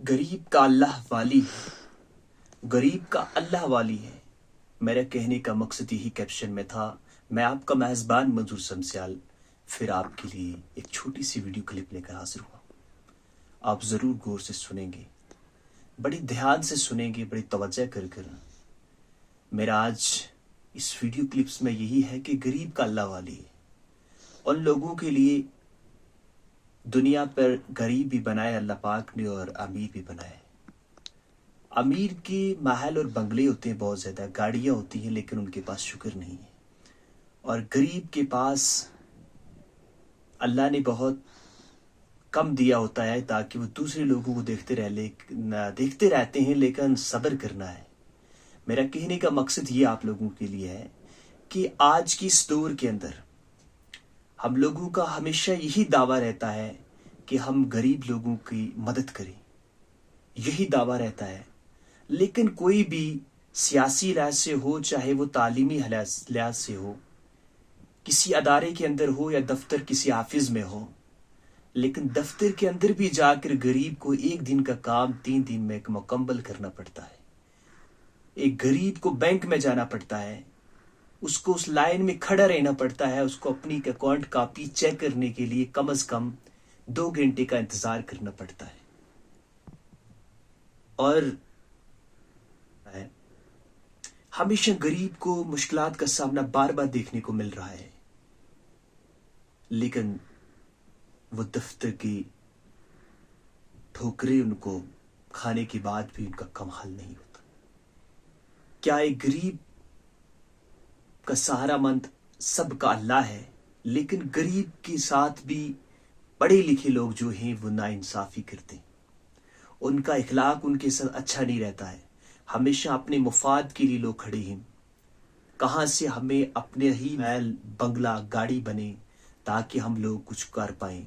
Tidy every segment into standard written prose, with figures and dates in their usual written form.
गरीब का अल्लाह वाली है, गरीब का अल्लाह वाली है। मेरा कहने का मकसद यही कैप्शन में था। मैं आपका मेज़बान मंजूर शमस्याल फिर आपके लिए एक छोटी सी वीडियो क्लिप लेकर हाजिर हुआ। आप ज़रूर गौर से सुनेंगे, बड़ी ध्यान से सुनेंगे, बड़ी तवज्जो कर। मेरा आज इस वीडियो क्लिप्स में यही है कि गरीब का अल्लाह वाली है। उन लोगों के लिए दुनिया पर गरीब भी बनाए अल्लाह पाक ने और अमीर भी बनाए। अमीर के महल और बंगले होते हैं, बहुत ज़्यादा गाड़ियाँ होती हैं, लेकिन उनके पास शुक्र नहीं है। और गरीब के पास अल्लाह ने बहुत कम दिया होता है ताकि वो दूसरे लोगों को देखते रहते हैं, लेकिन सब्र करना है। मेरा कहने का मकसद ये आप लोगों के लिए है कि आज की इस दौर के अंदर हम लोगों का हमेशा यही दावा रहता है कि हम गरीब लोगों की मदद करें, यही दावा रहता है। लेकिन कोई भी सियासी लिहाज से हो, चाहे वो तालीमी लिहाज से हो, किसी अदारे के अंदर हो या दफ्तर किसी ऑफिस में हो, लेकिन दफ्तर के अंदर भी जाकर गरीब को एक दिन का काम 3 दिन में मुकम्मल करना पड़ता है। एक गरीब को बैंक में जाना पड़ता है, उसको उस लाइन में खड़ा रहना पड़ता है, उसको अपनी अकाउंट कॉपी चेक करने के लिए कम से कम 2 घंटे का इंतजार करना पड़ता है। और हमेशा गरीब को मुश्किलात का सामना बार बार देखने को मिल रहा है, लेकिन वो दफ्तर की ठोकरें उनको खाने के बाद भी उनका कम हाल नहीं होता। क्या एक गरीब का सहारामंद सबका अल्लाह है, लेकिन गरीब के साथ भी पढ़े लिखे लोग जो हैं वो नाइंसाफी करते हैं। उनका इखलाक उनके साथ अच्छा नहीं रहता है। हमेशा अपने मुफाद के लिए लोग खड़े हैं। कहाँ से हमें अपने ही महल बंगला गाड़ी बने ताकि हम लोग कुछ कर पाएं।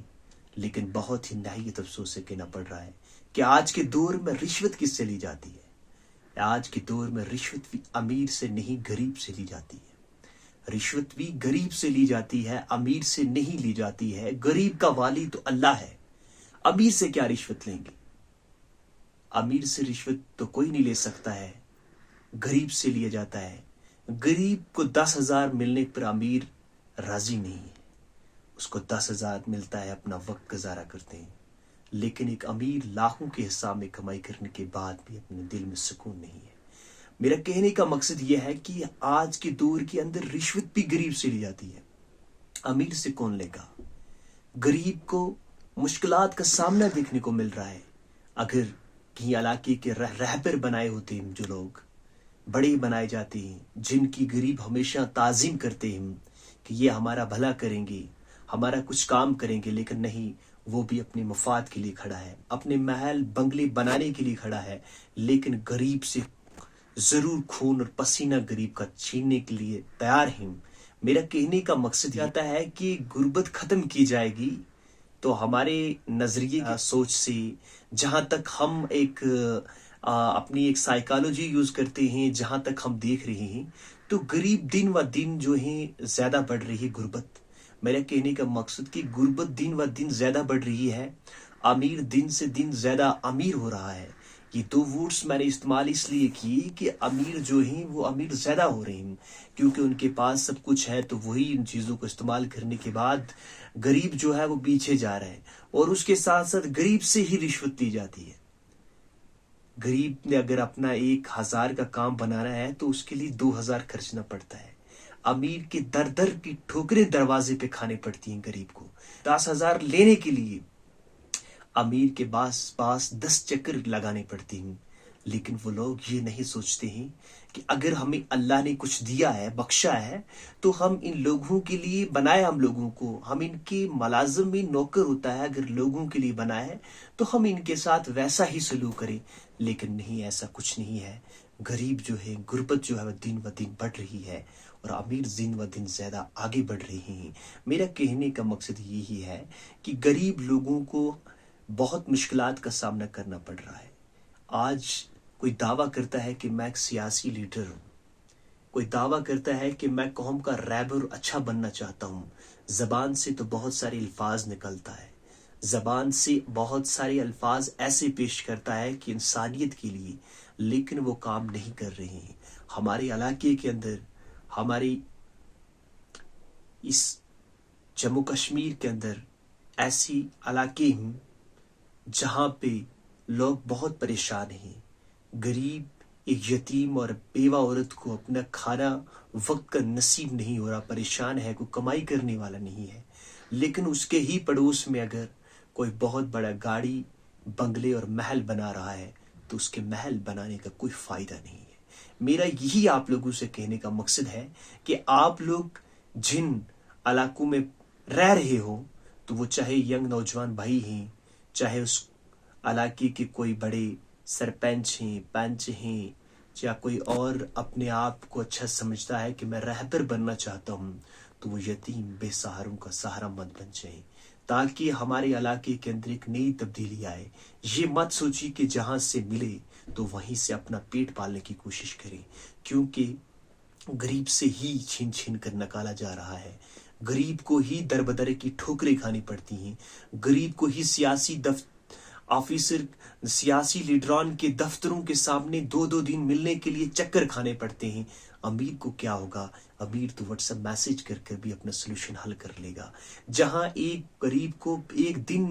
लेकिन बहुत ही नाहियत अफसोस से कहना पड़ रहा है कि आज के दौर में रिश्वत किससे ली जाती है। आज के दौर में रिश्वत भी अमीर से नहीं गरीब से ली जाती है। रिश्वत भी गरीब से ली जाती है, अमीर से नहीं ली जाती है। गरीब का वाली तो अल्लाह है। अमीर से क्या रिश्वत लेंगे? अमीर से रिश्वत तो कोई नहीं ले सकता है, गरीब से लिया जाता है। गरीब को 10,000 मिलने पर अमीर राजी नहीं है। उसको 10,000 मिलता है, अपना वक्त गुजारा करते हैं। लेकिन एक अमीर लाखों के हिसाब में कमाई करने के बाद भी अपने दिल में सुकून नहीं है। मेरा कहने का मकसद यह है कि आज के दौर के अंदर रिश्वत भी गरीब से ली जाती है। अमीर से कौन लेगा? गरीब को मुश्किलात का सामना देखने को मिल रहा है। अगर कहीं इलाके के रहबर बनाए होते हैं, जो लोग बड़े बनाए जाते हैं, जिनकी गरीब हमेशा ताज़ीम करते हैं कि ये हमारा भला करेंगे, हमारा कुछ काम करेंगे, लेकिन नहीं, वो भी अपने मफाद के लिए खड़ा है, अपने महल बंगले बनाने के लिए खड़ा है। लेकिन गरीब से जरूर खून और पसीना गरीब का छीनने के लिए तैयार हैं। मेरा कहने का मकसद आता है कि गुर्बत खत्म की जाएगी तो हमारे नजरिए सोच से, जहां तक हम अपनी एक साइकोलॉजी यूज करते हैं, जहां तक हम देख रहे हैं, तो गरीब दिन व दिन जो है ज्यादा बढ़ रही है गुर्बत। मेरा कहने का मकसद कि गुर्बत दिन व दिन ज्यादा बढ़ रही है, अमीर दिन से दिन ज्यादा अमीर हो रहा है। ये 2 वर्ड्स मैंने इस्तेमाल इसलिए किए कि अमीर जो हैं वो अमीर ज्यादा हो रहे हैं, क्योंकि उनके पास सब कुछ है, तो वही इन चीजों को इस्तेमाल करने के बाद गरीब जो है वो पीछे जा रहा है। और उसके साथ साथ गरीब से ही रिश्वत ली जाती है। गरीब ने अगर अपना 1,000 का काम बनाना है तो उसके लिए 2,000 खर्चना पड़ता है। अमीर के दर दर की ठोकरें दरवाजे पे खाने पड़ती हैं गरीब को। 10,000 लेने के लिए अमीर के पास 10 चक्कर लगाने पड़ते हैं। लेकिन वो लोग ये नहीं सोचते हैं कि अगर हमें अल्लाह ने कुछ दिया है, बख्शा है, तो हम इन लोगों के लिए बनाए, हम लोगों को, हम इनके मुलाजिम में नौकर होता है, अगर लोगों के लिए बनाए है तो हम इनके साथ वैसा ही सलूक करें। लेकिन नहीं, ऐसा कुछ नहीं है। गरीब जो है, गुर्बत जो है वह दिन ब दिन बढ़ रही है और अमीर दिन ब दिन ज्यादा आगे बढ़ रहे हैं। मेरा कहने का मकसद यही है कि गरीब लोगों को बहुत मुश्किलात का सामना करना पड़ रहा है। आज कोई दावा करता है कि मैं एक सियासी लीडर हूँ, कोई दावा करता है कि मैं कौम का रहबर अच्छा बनना चाहता हूँ। जबान से तो बहुत सारे अल्फाज निकलता है, زبان سے بہت سارے الفاظ ایسے پیش کرتا ہے کہ انسانیت کے لیے، لیکن وہ کام نہیں کر رہے ہیں۔ ہمارے علاقے کے اندر، ہماری اس جموں کشمیر کے اندر ایسی علاقے ہیں جہاں پہ لوگ بہت پریشان ہیں۔ غریب ایک یتیم اور بیوہ عورت کو اپنا کھانا وقت کا نصیب نہیں ہو رہا، پریشان ہے، کوئی کمائی کرنے والا نہیں ہے، لیکن اس کے ہی پڑوس میں اگر کوئی بہت بڑا گاڑی، بنگلے اور محل بنا رہا ہے تو اس کے محل بنانے کا کوئی فائدہ نہیں ہے۔ میرا یہی آپ لوگوں سے کہنے کا مقصد ہے کہ آپ لوگ جن علاقوں میں رہ رہے ہو، تو وہ چاہے ینگ نوجوان بھائی ہیں، چاہے اس علاقے کے کوئی بڑے سرپنچ ہیں، پنچ ہیں، یا کوئی اور اپنے آپ کو اچھا سمجھتا ہے کہ میں رہبر بننا چاہتا ہوں، تو وہ یتیم بے سہاروں کا سہارا مت بن جائیں، تاکہ ہمارے علاقے کے اندر ایک نئی تبدیلی آئے۔ یہ مت سوچی کہ جہاں سے ملے تو وہیں سے اپنا پیٹ پالنے کی کوشش کریں، کیونکہ غریب سے ہی چھین چھین کر نکالا جا رہا ہے۔ غریب کو ہی در بدر کی ٹھوکریں کھانی پڑتی ہیں، غریب کو ہی آفیسر، سیاسی لیڈران کے دفتروں کے سامنے 2 دن ملنے کے لیے چکر کھانے پڑتے ہیں۔ امیر کو کیا ہوگا؟ امیر تو واٹس ایپ میسج کر کر بھی اپنا سلوشن حل کر لے گا۔ جہاں ایک غریب کو 1 دن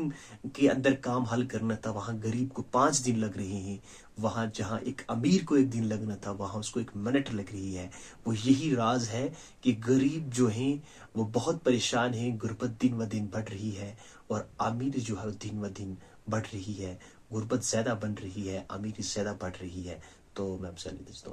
کے اندر کام حل کرنا تھا، وہاں غریب کو 5 دن لگ رہے ہیں۔ وہاں جہاں ایک امیر کو 1 دن لگنا تھا، وہاں اس کو 1 منٹ لگ رہی ہے۔ وہ یہی راز ہے کہ غریب جو ہیں وہ بہت پریشان ہیں، غربت دن و دن بڑھ رہی ہے، اور امیر جو ہے دن و دن بڑھ رہی ہے۔ غربت زیادہ بن رہی ہے، امیر زیادہ بڑھ رہی ہے۔ تو میں آپ سے